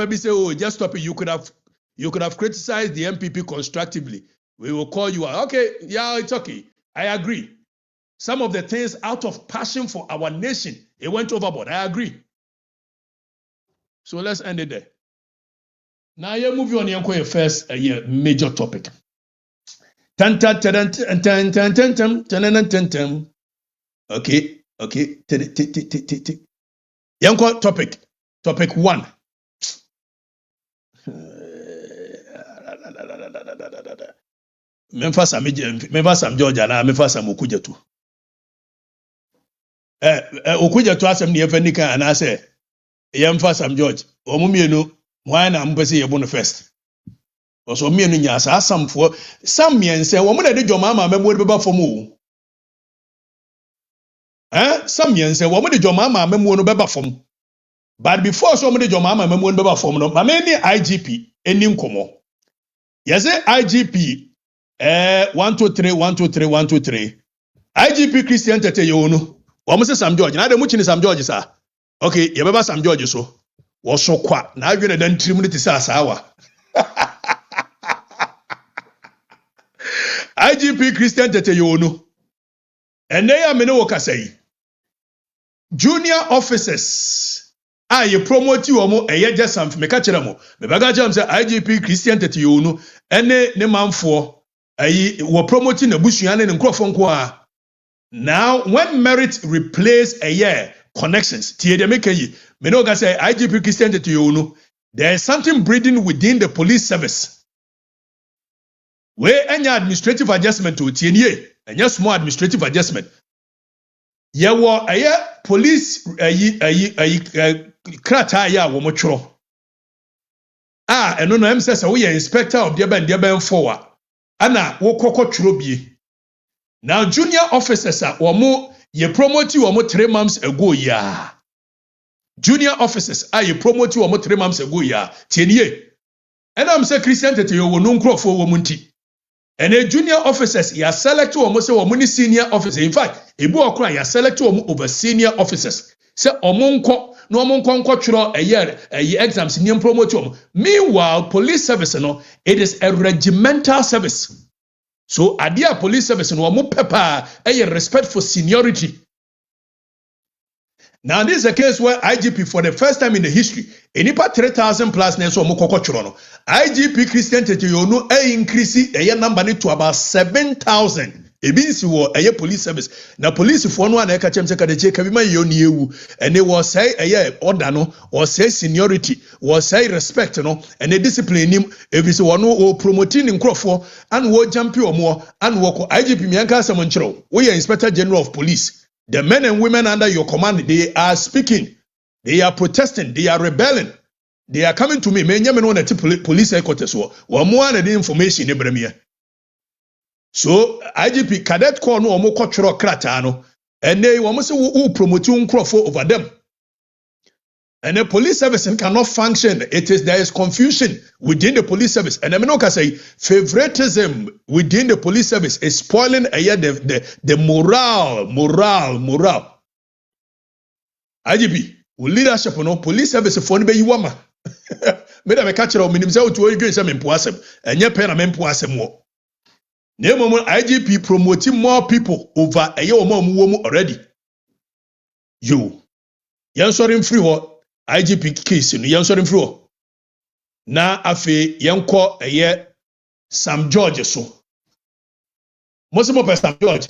maybe say, oh, just stop it. You could have criticized the MPP constructively. We will call you out. Okay, yeah, it's okay. I agree. Some of the things out of passion for our nation, it went overboard. I agree. So let's end it there. Now you move on your first major topic. Okay. Yanko topic 1. Memphis Georgia na Memphis Okudzeto. Okudzeto asem ne yefani kan ana say Memphis George omumienu why na mpese yebo no first. Oso mienu nya asamfo sam miense wo mo na de dwoma ma memo de beba fom o. Sam miense wo mo de dwoma ma memo no beba fom. But before so mo de dwoma ma memo no beba fom no ma me ni IGP eni nkomo. Yes IGP 123 IGP Christian Tete Yono. Wamo se Sam George. Na de muchi ni Sam George sa. Okay, ye beba Sam George so. Wo so kwa na adwene dan tirim ne ti sa asawa. IGP Christian Tete Yono. Ene ya me ne wo kasai. Junior officers ye promote you omo eye jesam me ka kire mo. Me baga jam say IGP Christian Tete Yono ene ne manfo were promoting a bushyan and nkrofo. Now, when merit replace a year connections, Menoga say IGP Christian Tete Yono, there is something breeding within the police service. Where any administrative adjustment to TNA, and just small administrative adjustment. There were a year police krata ya womochro. And no name says we are inspector of Developmental forward. Ana wokoko churobie. Now junior officers are omo ye promote you omo 3 months ago ya. Junior officers are ye promote you omo 3 months ago ya. Tienye. And I'm say Christian Tete Yono no nkrofo wo munti. And a junior officers ya select omo say omo ni senior officer. In fact, ebu okra ya select omo over senior officers. Say omo nko no omo nko churo a year exams ni promote omo. Meanwhile, police service no, it is a regimental service. So adia police service no omo pepa a respect for seniority. Now this is a case where IGP for the first time in the history, enipa 3,000 plus na so omo koko churo no. IGP Christian Tete Yono increase a number to about 7,000. Ebinsi wo police service. Na police for no na ka chem se ka de che ka bi ma yo ni ewu. Ene wo say order no, or say seniority, or say respect no, and a discipline him ebisi wo no promoting nkrofo and wo jampi omo and wo ko IGP mi anka asem nchiro. We are Inspector General of Police. The men and women under your command, they are speaking, they are protesting, they are rebelling. They are coming to me. Me nyame no na police headquarters wo. Wo mo an the information ebremia. So IGP cadet call no omo kwotwero krata no and they wo say who promote nkrofo over them. And the police service cannot function. There is confusion within the police service. And I mean, okay, say favoritism within the police service is spoiling the morale. IGP, leadership no police service for be you ama. Me da me catch you minim say otu oyi say me mpo asem. Enye pe na me mpo asem wo. Nemo IGP promoting more people over eye omo already. You. Yan sorry free ho IGP case no yan sorry free ho. Na afi yanko eye Sam George so. Mo se mo pe Sam George.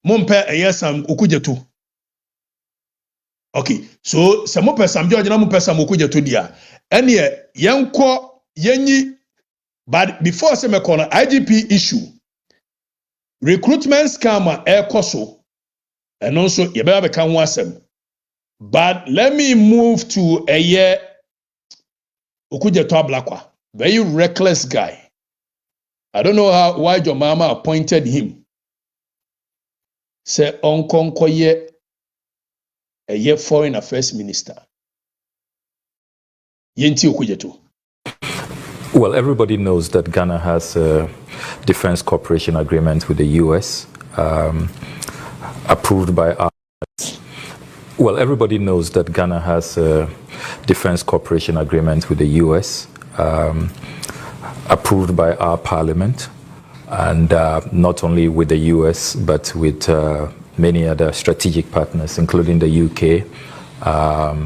Mo mpe eye Sam Okudzeto. Okay, so se mo pe Sam George na mo pe Sam Okudzeto dia. Ene yanko yanyi. But before se me corner IGP issue, recruitment scam ekoso, and also you better become one. But let me move to a year Okudzeto Ablakwa, very reckless guy. I don't know why your mama appointed him. Say Onkonkoye a year foreign affairs minister. Yenti Okudzeto. Well, everybody knows that Ghana has a defense cooperation agreement with the U.S. Approved by us. Well, everybody knows that Ghana has a defense cooperation agreement with the U.S. Approved by our parliament, and not only with the U.S. but with many other strategic partners, including the U.K., a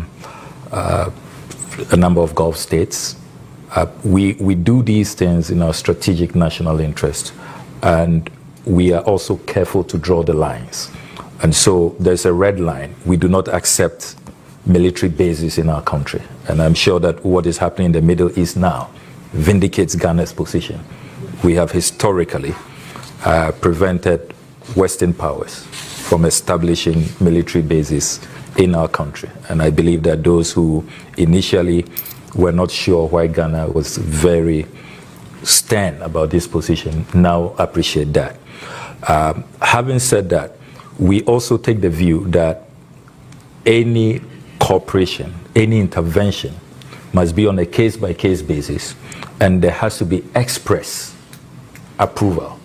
number of Gulf states. We do these things in our strategic national interest, and we are also careful to draw the lines. And so there's a red line. We do not accept military bases in our country. And I'm sure that what is happening in the Middle East now vindicates Ghana's position. We have historically prevented Western powers from establishing military bases in our country. And I believe that those who initially were not sure why Ghana was very stern about this position now appreciate that. Having said that, we also take the view that any cooperation, any intervention must be on a case-by-case basis, and there has to be express approval.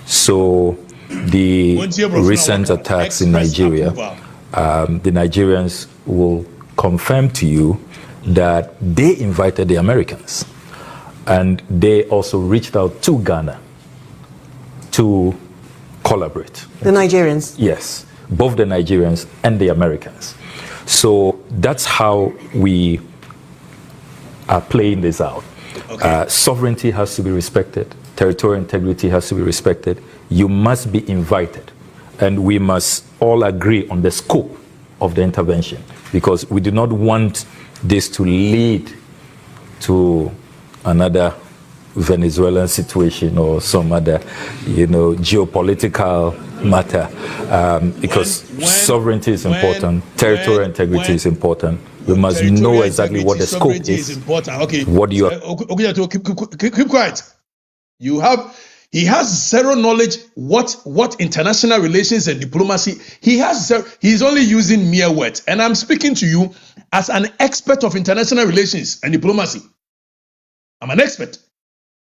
So the recent attacks in Nigeria, the Nigerians will confirm to you that they invited the Americans, and they also reached out to Ghana to collaborate. The Nigerians? Yes, both the Nigerians and the Americans. So that's how we are playing this out. Okay. Sovereignty has to be respected. Territorial integrity has to be respected. You must be invited. And we must all agree on the scope of the intervention, because we do not want this to lead to another Venezuelan situation or some other, geopolitical matter, because sovereignty is important, territorial integrity is important. We must know exactly what the scope is. Important. Okay. What do you? Okudzeto, keep quiet. He has zero knowledge what international relations and diplomacy. He's only using mere words, and I'm speaking to you as an expert of international relations and diplomacy. I'm an expert.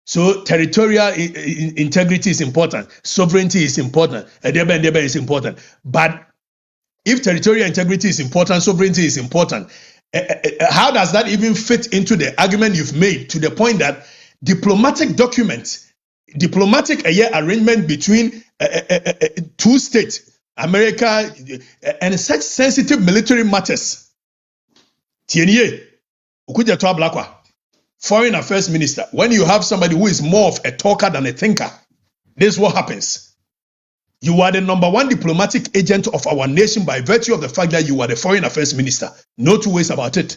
So territorial integrity is important, sovereignty is important, Edeba is important. But if territorial integrity is important, sovereignty is important, how does that even fit into the argument you've made to the point that diplomatic arrangement between two states, America, and such sensitive military matters? Tienye, Okudzeto Ablakwa, Foreign Affairs Minister, when you have somebody who is more of a talker than a thinker, this is what happens. You are the #1 diplomatic agent of our nation by virtue of the fact that you are the Foreign Affairs Minister. No two ways about it.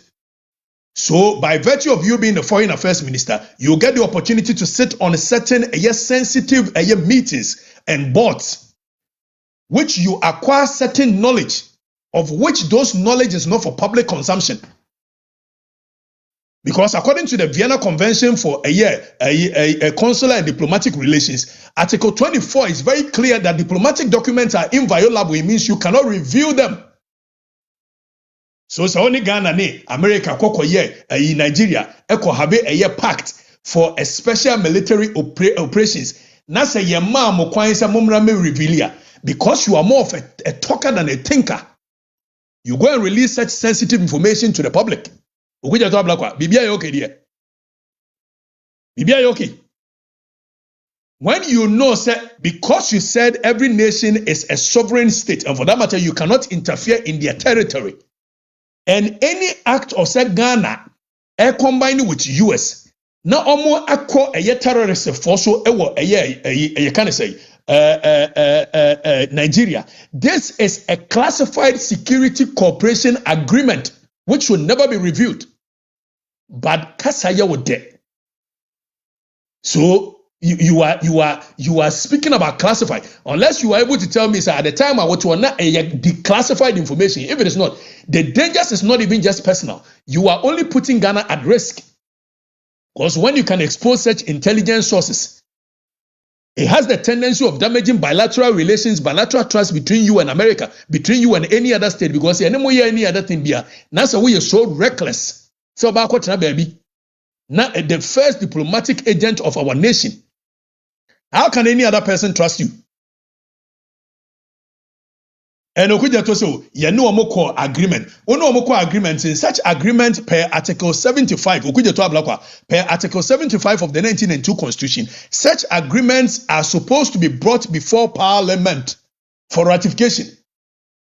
So by virtue of you being the Foreign Affairs Minister, you get the opportunity to sit on certain sensitive meetings and boards, which you acquire certain knowledge, of which those knowledge is not for public consumption. Because according to the Vienna Convention for consular and diplomatic relations, Article 24 is very clear that diplomatic documents are inviolable. It means you cannot review them. So only Ghana, America, Nigeria, have a pact for a special military operations. Because you are more of a talker than a thinker, you go and release such sensitive information to the public. Okudzeto Ablakwa, Bibia okay there. Bibia okay. When you know, because you said every nation is a sovereign state, and for that matter, you cannot interfere in their territory. And any act of Ghana, combined with US, now almost a terrorist force, Nigeria. This is a classified security cooperation agreement, which will never be reviewed. But Kasaya would there. So you are speaking about classified. Unless you are able to tell me, sir, at the time I want to not declassified information. If it is not, the dangers is not even just personal. You are only putting Ghana at risk. Because when you can expose such intelligence sources, it has the tendency of damaging bilateral relations, bilateral trust between you and America, between you and any other state, because any other thing be that's why we are so reckless. So baby, now the first diplomatic agent of our nation. How can any other person trust you? And Okudzeto so you know omoko agreement. Ono omoko agreement in such agreement per Article 75. Okudzeto ablakwa per Article 75 of the 1992 Constitution. Such agreements are supposed to be brought before Parliament for ratification.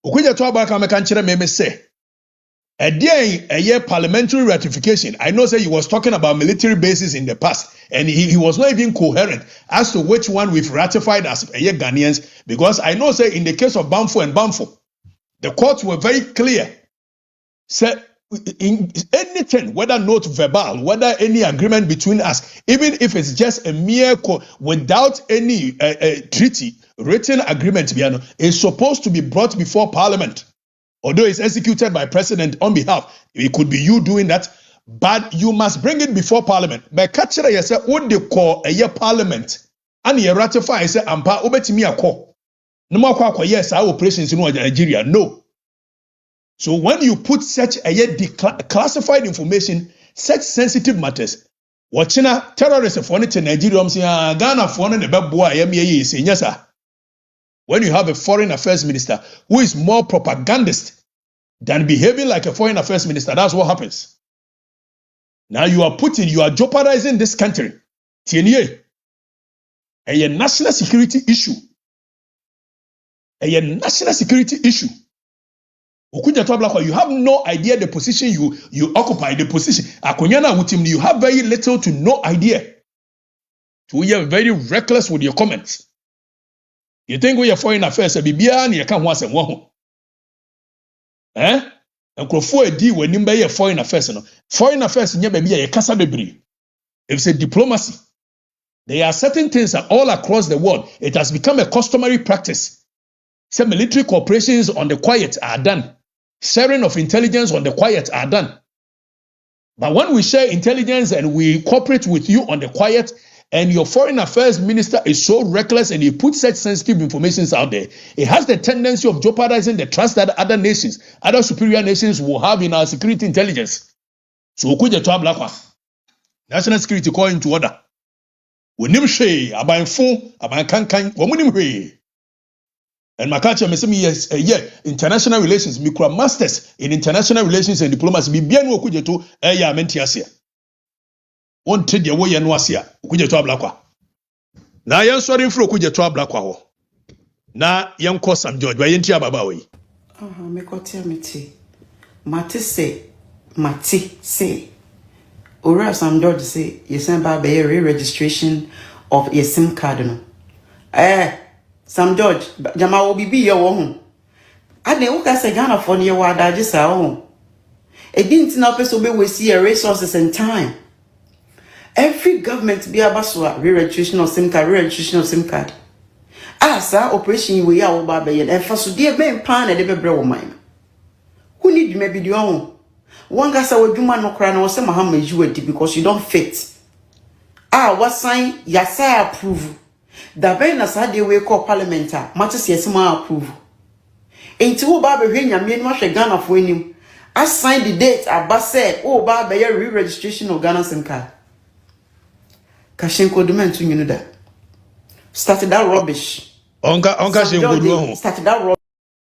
Okudzeto ablakwa me kan kire me say a day a year parliamentary ratification. I know say he was talking about military bases in the past, and he was not even coherent as to which one we've ratified as a year Ghanaians, because I know say in the case of Bamfo and Bamfo, the courts were very clear. Say in anything, whether not verbal, whether any agreement between us, even if it's just a mere without any treaty, written agreement, is supposed to be brought before Parliament. Although it's executed by president on behalf, it could be you doing that, but you must bring it before Parliament. But catch it, you say, what they call a year Parliament, and you ratify, say, ampa obetimi akọ. No more kwa yes, our operations in Nigeria. No. So when you put such a year classified information, such sensitive matters, watching a terrorist for it in Nigeria, I'm saying Ghana for the beboa yemi say yes sir. When you have a foreign affairs minister who is more propagandist than behaving like a foreign affairs minister, that's what happens. Now you are jeopardizing this country. Tienye, a national security issue. A national security issue. You have no idea the position you occupy, the position. Akonyana Wutim, you have very little to no idea. So you are very reckless with your comments. You think we are foreign affairs, Bibia, and you can't want some. Eh? And Crofo a deal when you be foreign affairs. Foreign affairs, you be a casa debris. If it's a diplomacy, there are certain things that all across the world, it has become a customary practice. Some military corporations on the quiet are done. Sharing of intelligence on the quiet are done. But when we share intelligence and we cooperate with you on the quiet, and your foreign affairs minister is so reckless and he puts such sensitive information out there, it has the tendency of jeopardizing the trust that other nations, other superior nations will have in our security intelligence. So Okudzeto ablakwa. National security call into order. Wonim hwe, abanfo, abankankan, womunim hwe. And Makacha mesemi yes, international relations, micro masters in international relations and diplomacy. Bibia no Okudzeto ya menti asia. One trade your way and wasia, Okudzeto ablakwa. Na yan sorry for Okudzeto ablakwa ho. Na yan ko Sam George, ba yenti ababa we. Me kotia meti. Mate say. Ora Sam George say, you send ba be re-registration of a SIM card no. Sam George, jama obi bi ye wo ho. Ade wo ka say Ghana for ne wa adaje sa ho. E dinti na person be we see resources and time. Every government be abaswa re-registration of SIM card, Asa operation we ya wo ba be ye. E fa so de be mpa na de be bre wo man. Who need me be the on? One guy say wadwuma no kra na wo say mahama ejiwadi because you don't fit. What sign yasa approve. Da ben na sa de we call parliament a matters yesima approve. Enti wo ba be hwe nyame no ahwe Ghana fo anim. Assign the date aba said wo ba be re-registration of Ghana SIM card. Kashenko Developmental, you know that. Started that rubbish. Started that rubbish.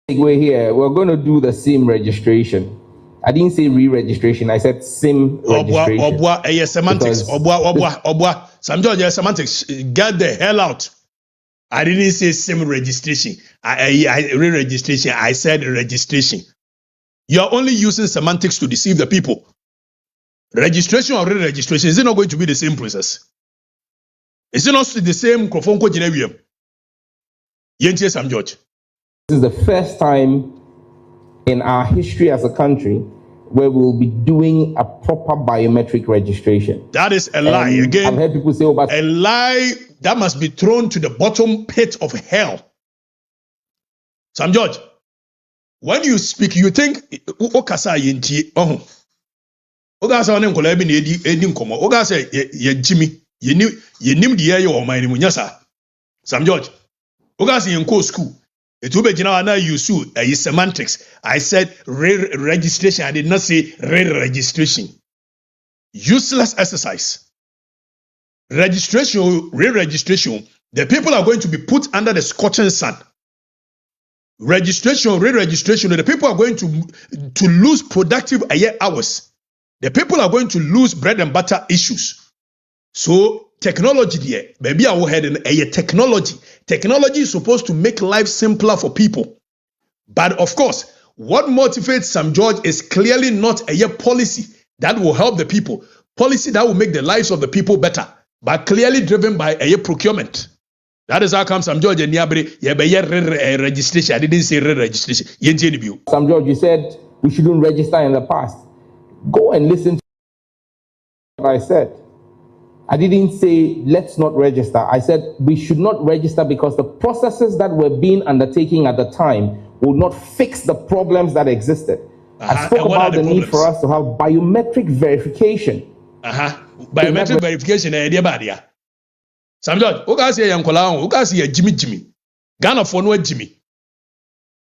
We're here. We're going to do the SIM registration. I didn't say re-registration. I said SIM registration. Semantics. Sam George, semantics. Get the hell out. I didn't say SIM registration. I re-registration. I said registration. You're only using semantics to deceive the people. Registration or re-registration, is it not going to be the same process? Is it not the same microphone code in Yentie Sam George? This is the first time in our history as a country where we'll be doing a proper biometric registration. That is a lie. Again, I've heard people say, but a lie that must be thrown to the bottom pit of hell. Sam George, when you speak, you think Okasa Yentie. Ogasa onem kola bi na edi nkomo. Ogasa ye Jimmy. Ye nim the air your mind munyasa. Sam George. Ogasa ye nko school. It be jina na use semantics. I said registration. I did not say re-registration. Useless exercise. Registration, re-registration. The people are going to be put under the scorching sun. registration, re-registration, the people are going to lose productive hours. The people are going to lose bread and butter issues. So technology there, maybe I will head in a technology. Technology is supposed to make life simpler for people. But of course, what motivates Sam George is clearly not a policy that will help the people. Policy that will make the lives of the people better, but clearly driven by a procurement. That is how come Sam George and Niabre registration. I didn't say registration. Sam George, you said we shouldn't register in the past. Go and listen to what I said. I didn't say let's not register. I said we should not register because the processes that were being undertaken at the time will not fix the problems that existed. I spoke about the need for us to have biometric verification. Biometric verification. Sam George, who can say Yankola, who can say Jimmy? Ghana for no Jimmy.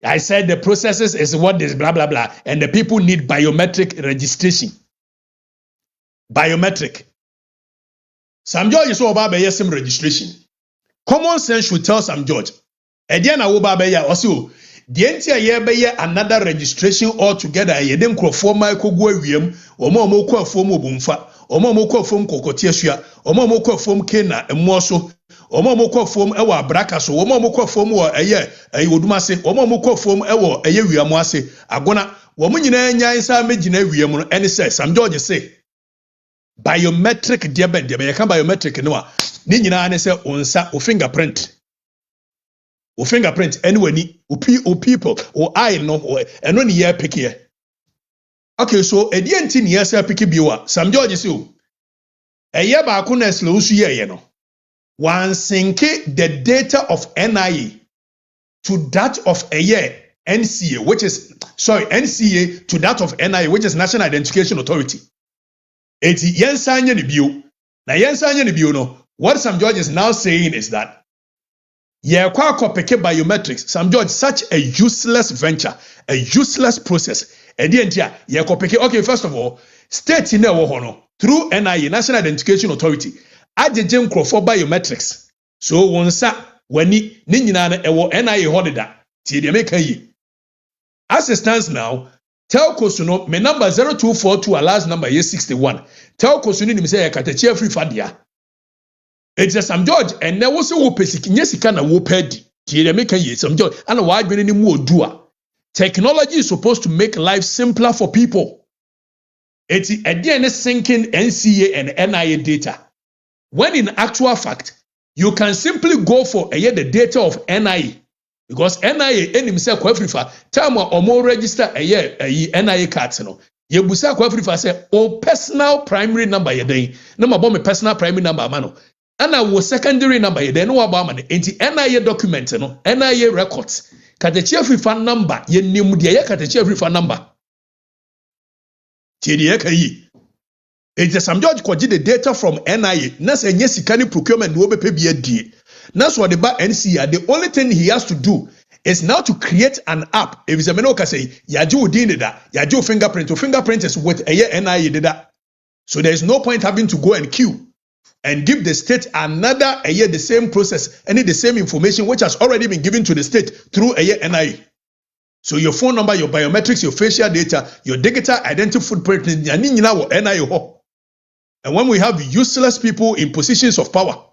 I said the processes is what is blah blah blah, and the people need biometric registration. Biometric. Sam George is about SIM registration. Common sense should tell Sam George. Ediana Obabeya also. The entire year be another registration altogether. Yedem crofoma kogwe wiem. Omo moko form obumfa. Omo moko form kokotiesua. Omo moko form kena emoso. Omo moko form ewa brakaso. Omo moko form wo odumase. Omo moko form ewo wiamoase. Agona. Womu nyina nya nsa megina wiamu no ene say Sam George say. Biometric diaben you can biometric no ni nyina ne say onsa o fingerprint anyway ni o people o eye no eno ni ye pick here. Okay, so edienti ni yesa pick biwa Sam George say o eye ba ko na slow su ye no one sync the data of NIA to that of a year NCA NCA to that of NIA, which is National Identification Authority. Eti yensanye ni bio. Na yensanye ni bio no. What Sam George is now saying is that kwa kopeke biometrics. Sam George, such a useless venture, a useless process. Edientia kopeke. Okay, first of all, state in the through NIA, National Identification Authority, ajejem for biometrics. So wonsa wani ni nyina ewo NIA holida. Ti de make yi. As it stands now, Telco Suno, my number 0242, our last number is 61. Telco Suno, you say, Okatakyie free fadia. It's a Sam George, and there was a whooping, yes, you can a whooped. Sam George, and a wide many more doer. Technology is supposed to make life simpler for people. It's again sinking NCA and NIA data. When in actual fact, you can simply go for the data of NIA. Because NIA himself kwafrifa time or more register NIA cards no ye busa kwafrifa say o personal primary number ye den na mabɔ me personal primary number ama no ana wo secondary number ye den no waba ama no enti NIA document no NIA records Okatakyie afrifa number ye nim de ye Okatakyie afrifa number tie de kai enti Sam George koji the data from NIA na say nye sika ni procurement no be pe bi adie. That's what the NCA. The only thing he has to do is now to create an app. If it's a menoka say, Yaju dinida, Yaju fingerprint, or fingerprint is with a NIA did that. So there is no point having to go and queue and give the state another the same process, the same information which has already been given to the state through a NIA. So your phone number, your biometrics, your facial data, your digital identity footprint, NIA. And when we have useless people in positions of power,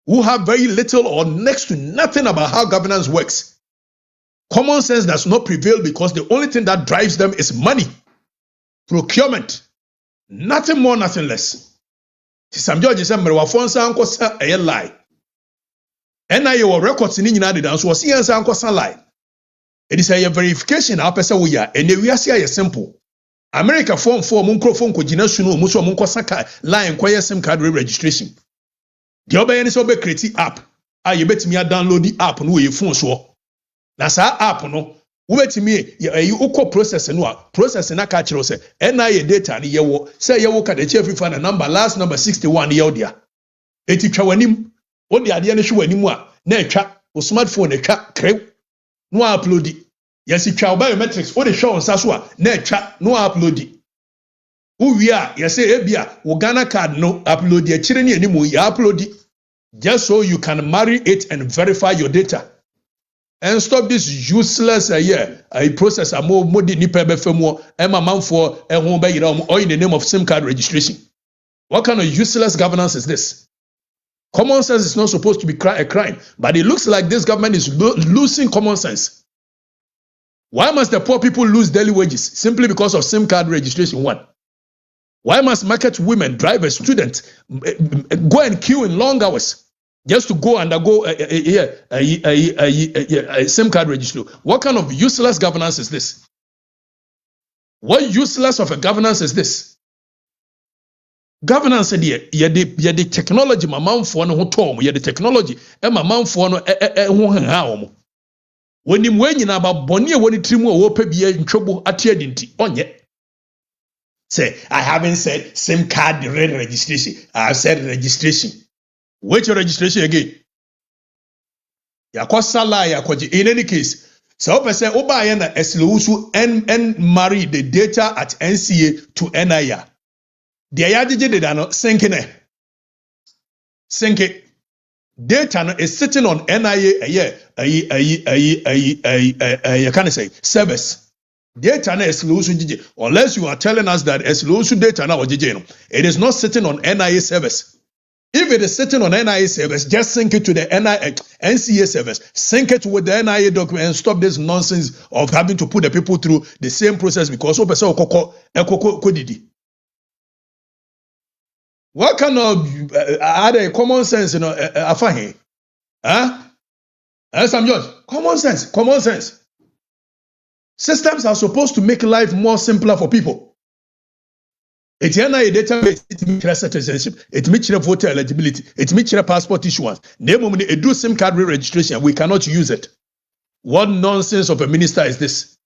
who have very little or next to nothing about how governance works, common sense does not prevail because the only thing that drives them is money, procurement, nothing more, nothing less. Sam George said, "Mrewafonsa ankosa a lie." NIA or records in United States was here ankosa lie. It is a verification. Our person we are, and we are here simple. America phone microphone ko jina sunu muso munkosa line kwaya SIM card registration. The other is obe create app. You bet me download the app no your phone so. Na sa app no, we bet me you process no process na ka kire say NIA data ni yewo. Say yewo Okatakyie free fan number last number 61 yewo dia. Eti twa wanim. O de ade na hwe wanim a na etwa o smartphone etwa krew. No upload it. Yes twa biometrics for the show on sa so a na etwa no upload it. Uwia yese ebia wo Ghana card no upload e chire ni animu ya upload just so you can marry it and verify your data. and stop this useless process more di nipa befemo ema manfo ehun be yira all in the name of SIM card registration. What kind of useless governance is this? Common sense is not supposed to be a crime, but it looks like this government is losing common sense. Why must the poor people lose daily wages simply because of SIM card registration? One. Why must market women, drivers, students go and queue in long hours just to go undergo a SIM card registration? What kind of useless governance is this? What useless of a governance is this? Governance said the technology my man for no tom, the technology and my man for no when him when you about Bonnie when it trimu or be in trouble at yet on yet. Say, I haven't said SIM card registration. I've said registration. Wait your registration again. In any case, so person Obayana Eslusu and marry the data at NCA to NIA. The ayadije did not sink it. Data is sitting on NIA you can't say service. Data is unless you are telling us that Eslusu data now it is not sitting on NIA service. If it is sitting on NIA service, just sync it to the NCA service, sync it with the NIA document and stop this nonsense of having to put the people through the same process because what kind of other common sense, afahin? Some George, common sense. Systems are supposed to make life more simpler for people. It's a database, it meets citizenship, it meets voter eligibility, it meets passport issuance. It do SIM card registration, we cannot use it. What nonsense of a minister is this?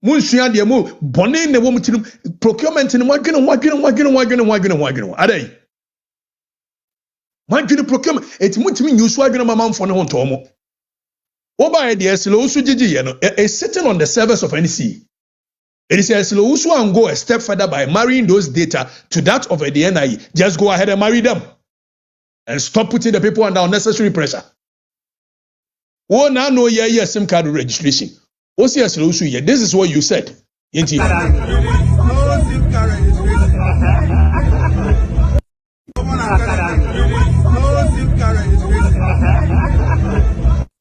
Munshia de mo bonne ne wo mutinum procurement ni wadwene adai wadwene procurement et mutimi nyusu wadwene mamamfo ne ho ntomo oba de eslo usu gigi no is sitting on the service of NC. It is eslo usu and go a step further by marrying those data to that of the NIE. Just go ahead and marry them and stop putting the people under unnecessary pressure. Oh, now no SIM card registration. This is what you said.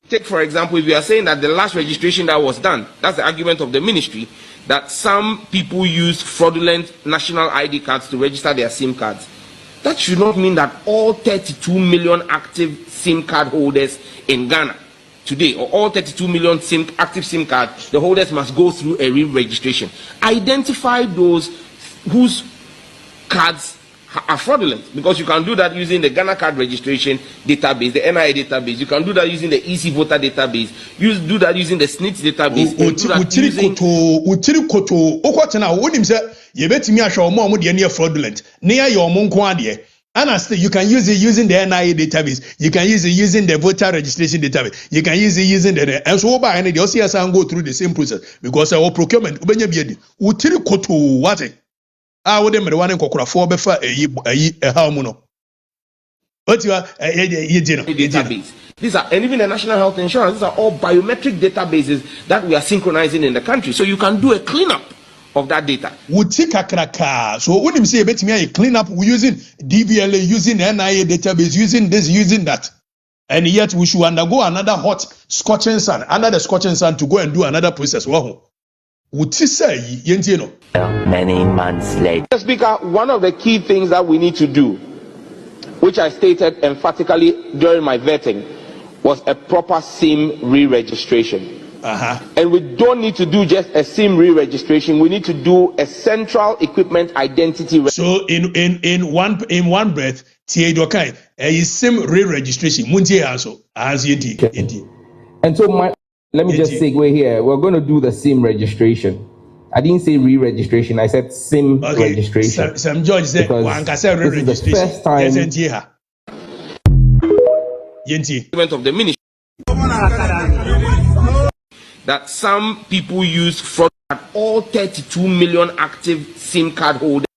Take, for example, if you are saying that the last registration that was done, that's the argument of the ministry, that some people use fraudulent national ID cards to register their SIM cards. That should not mean that all 32 million active SIM card holders in Ghana today, or all 32 million active SIM cards, the holders must go through a re-registration. Identify those whose cards are fraudulent, because you can do that using the Ghana card registration database, the NIA database. You can do that using the EC voter database. You do that using the SNIT database. And you can use it using the NIA database. You can use it using the voter registration database. You can use it using the and so by any also go through the same process because our procurement utiri koto what would them one kokora for befa how muno. What you are database. These are, and even the national health insurance, these are all biometric databases that we are synchronizing in the country. So you can do a cleanup of that data. So when you say a clean up, we're using DVLA, using NIA database, using this, using that. And yet we should undergo another hot scorching sun, another scorching sun to go and do another process. Many months later. Mr. Speaker, one of the key things that we need to do, which I stated emphatically during my vetting, was a proper SIM re-registration. And we don't need to do just a SIM re-registration. We need to do a central equipment identity. So in one breath, a SIM re-registration. And so let me just segue here. We're going to do the SIM registration. I didn't say re-registration. I said SIM registration. Some George said, this is the first time. Of the ministry that some people use fraud at all 32 million active SIM card holders.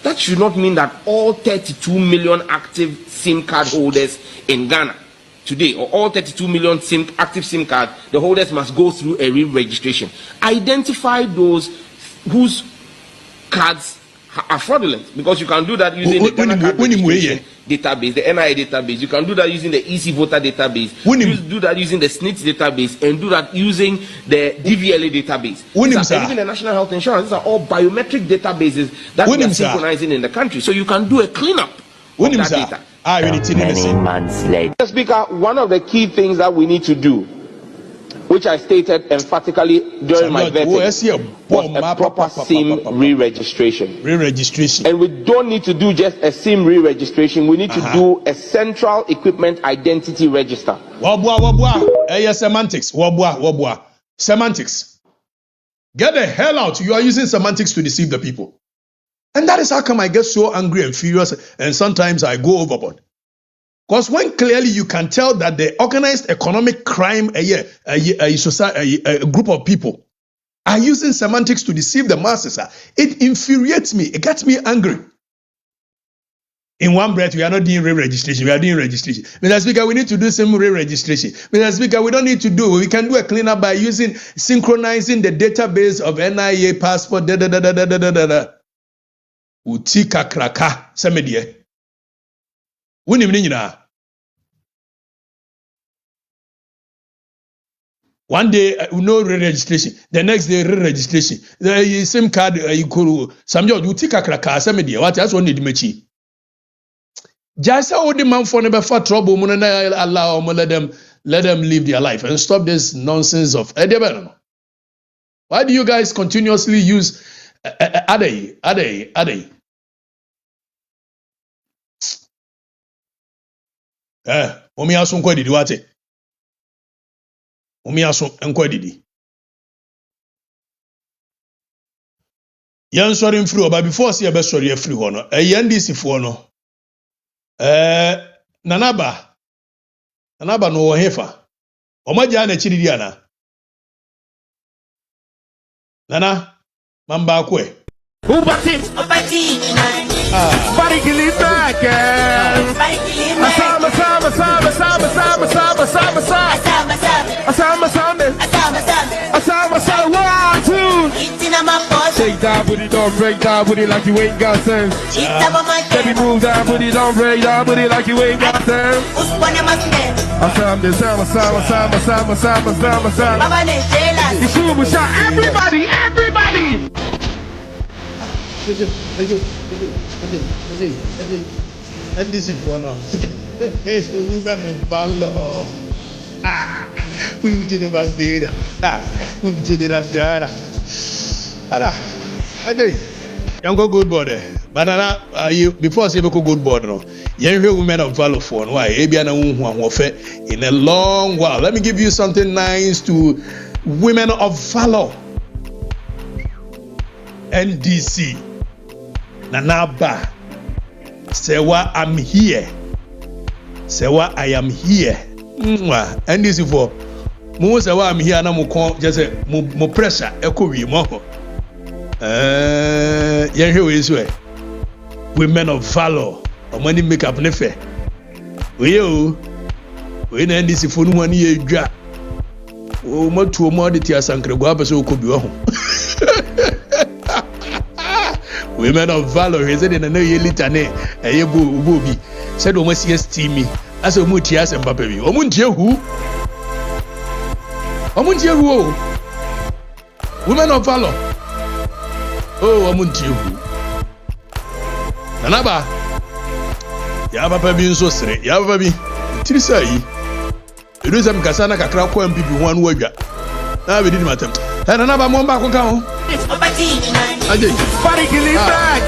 That should not mean that all 32 million active SIM card holders in Ghana today, or all 32 million active SIM cards, the holders must go through a re-registration. Identify those whose cards are fraudulent, because you can do that using the Ghana card registration database, the NIA database. You can do that using the EC voter database. Do that using the SNITS database, and do that using the DVLA database. And even the National Health Insurance. These are all biometric databases that we are synchronizing in the country. So you can do a cleanup of that data. Many months later. Mr. Speaker, one of the key things that we need to do, which I stated emphatically during my vetting, was a proper SIM re-registration. And we don't need to do just a SIM re-registration. We need to do a central equipment identity register. Semantics. Semantics. Get the hell out. You are using semantics to deceive the people. And that is how come I get so angry and furious, and sometimes I go overboard. Because when clearly you can tell that the organized economic crime, a group of people are using semantics to deceive the masses, it infuriates me. It gets me angry. In one breath, we are not doing re-registration. We are doing registration. Mr. Speaker, we need to do some re-registration. Mr. Speaker, we don't need to do. We can do a cleanup by synchronizing the database of NIA passport. Utika kraka semedie. One day, no re-registration. The next day, re-registration. The SIM card, you could. Some you take a crack, media. What else need mechi? Just how the man for never for trouble, allow let them live their life and stop this nonsense of. Why do you guys continuously use Ade? Omi aso nkwa didi wate. Omi aso nkwa didi. Yan sorry mfiri oba before see ebe sorry afiri ho no. Yan dis fo no. Nanaba no wo hefa. Omaja na chiridi ana. Nana mamba akwe. Ubati. Body can leave back. Shake that booty, don't break that booty like you ain't got sense. Baby, move that booty, don't break that booty like you ain't got sense. Everybody. And this is one of we got a ballo. We did it back there. We did it after. I tell you, young good body. Banana, you before I say good body, no. Young women of valor for why Abiana in a long while. Let me give you something nice to women of valor. NDC. Nanaba. Sewa, I'm here. Sewa, I am here. NDC for mo sewa, I'm here. Na mo kon just say mo pressure. Eko wi mo. Yen hwe we so. Women of valor. Omani make up ne fe. We na NDC for no ani edwa. O mo tuo mo de ti asankrego abeso ko bi ho. Women of valor, he said in a no yelitane, a yebu, said almost yes, Timmy, as a mutias and papabi. Omuntia who? Women of valor. Oh, Omuntia who? Nanaba Yababi so straight, Yababi, Trisai. You do some Casana Cacraco and people one word. Now we didn't matter. And another Momba account. Body can leave back.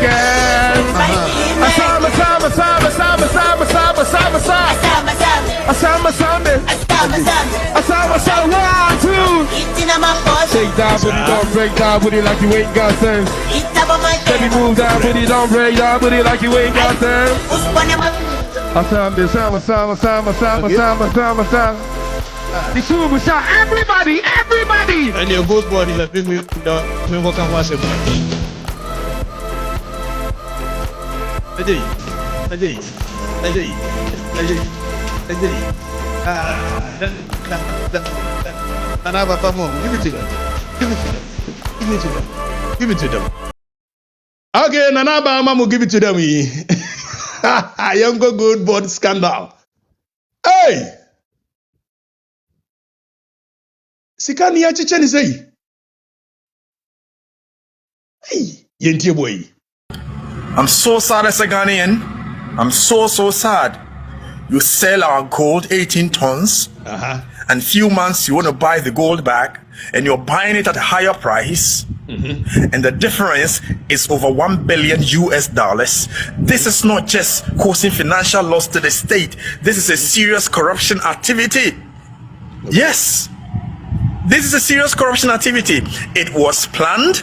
Shake that booty, don't break that booty like you ain't got sense. Baby, move that booty, don't break that booty like you ain't got sense. Everybody. And your good body, let me walk and wash it. Nana Papa Mom, give it to them. Give it to them. Give it to them. Give it to them. Okay, Nana Papa Mom, give it to them. Younger good board scandal. Hey! Sikani ya chicheni sei. Hey, yentie boy. I'm so sad as a Ghanaian. I'm so sad. You sell our gold 18 tons. And few months you want to buy the gold back and you're buying it at a higher price. And the difference is over $1 billion US. This is not just causing financial loss to the state. This is a serious corruption activity. Yes. This is a serious corruption activity. It was planned.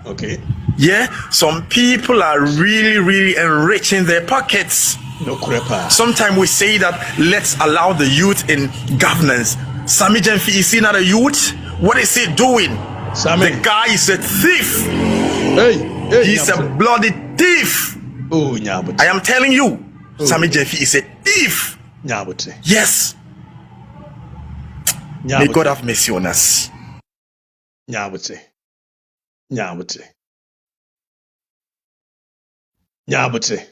Okay. Yeah. Some people are really enriching their pockets. No crepa. Sometimes we say that let's allow the youth in governance. Sammy Jenfi is not a youth. What is he doing? Sammy. The guy is a thief. Hey, he's a bloody thief. Oh, Nyabuti. I am telling you, Sammy Jenfi is a thief. Nyabuti. Yes. May God have mercy on us. Nyabuti. Nyabuti. Nyabuti.